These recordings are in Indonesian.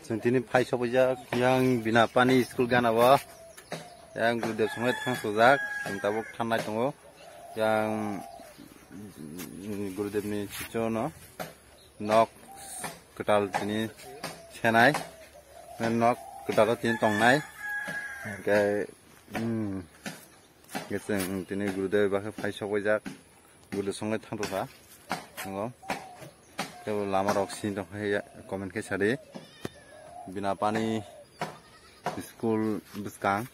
जों दिनै फायस'बायजाक yang Binapani school ganawa yang Gurudev संनाय थांस'जाक जों दाबो थांनाय दङ yang Gurudevनि चिचनो nok ketal ini senai nok ketal ini tongnai kayak gitu ini Gurudev bahkan फायस'बायजाक Gurudev संनाय थांस'जा nggak kalau lama roksi dong kayak komen ke sari Binapani school buskang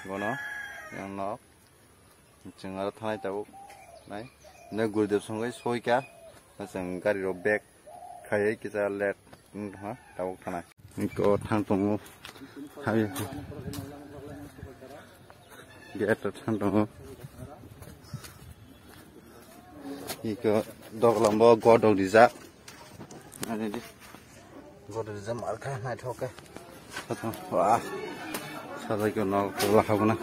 gono yang nok cengar tanai tahu nai ne Gurudev songai soika nasang gari ro bag kayak kita lihat tahu tanai ko thang tongo hai get thang tongo iko dog lambo godol dijak ani di godol dijak marka nai thoke wah sadai ko no la khaguna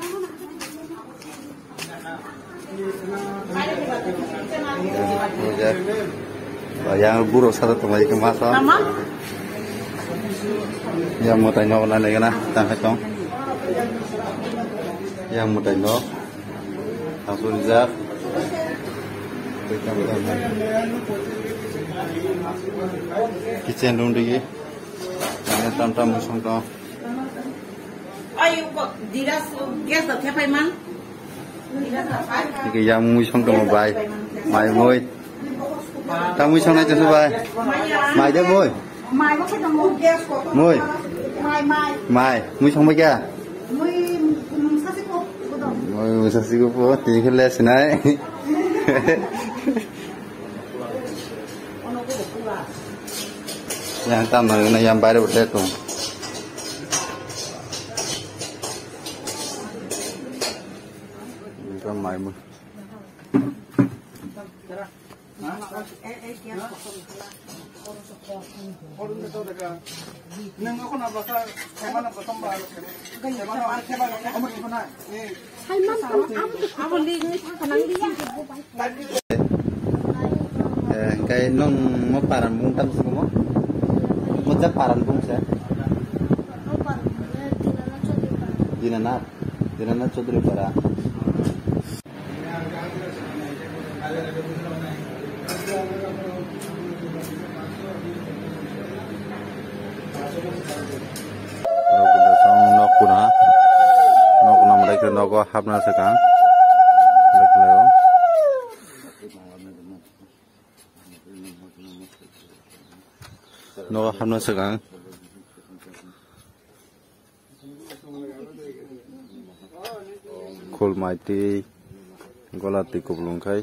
yang buruk satu tempat ke masa yang mau tanya apa lagi na tangkai tong yang mau tanya langsung dijak kitchen room digi ini tam-tam musang tong ayo kok diras gas tak siapa man cái yang musang tong bay mai môi ta musang này cho số bay mai đấy môi mai có cái đồng hồ gas của môi mai musang mấy kia mui sasiko môi sasiko po thì cái lẽ này yang tam na yang bayar udah tuh ini kan mai mah cái nông mau paran bung tam semua mau cak paran bung saya dinana Chaudhry para nok mereka nok habna sekarang no habna sekarang khol maiti golati kublungkai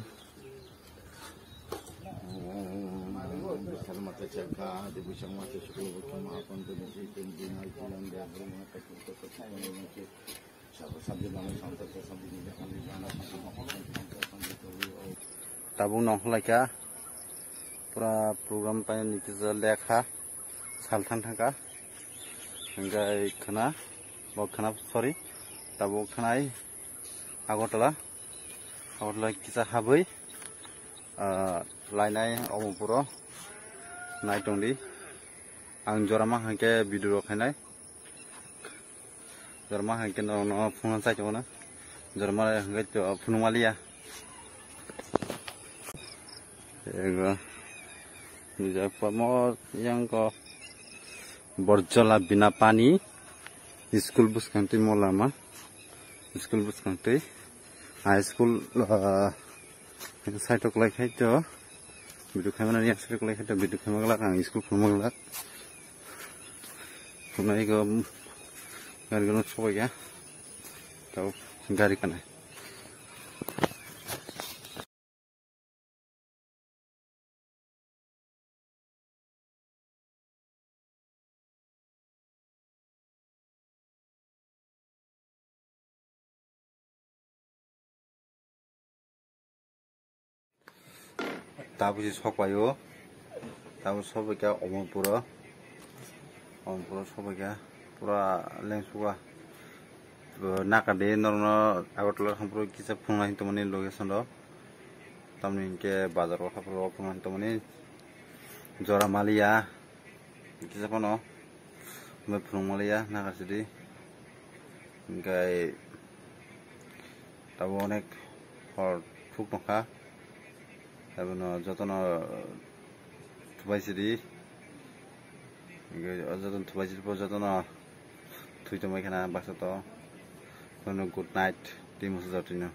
tabung nong laika pura program pakai nikza lekha saltan thangka enggak kena mau kena sorry tabung kenai agotala kita habai lainai omupuro naik tongdi ang jorama hangke video khenai jorama hangke no phone sai chona jorama hangke to phunumalia ego bija pamo yang ko borjola Binapani school bus kanti molama school bus kanti high school site like hai to video kamera yang site like hai to video kamera ang school phumagla kunai go gari gono soy ya tau gari kana tabu si sokwayo tabu sobeka omopuro sobeka pura lengsuga nakade norno agotla hampro kisa phunga hintomani location do tamni ke bazar ko hapro phunga hintomani jora malia kisa kono फुंमालिया नागासिदि ओमफ्राय दाबो अनेक हर फुक नखा दाबो जतन थुबायसिदि जतन थुबायसिदि जतन थुइतमायखाना बासाथ' गुड नाइट टिमुस जातिनो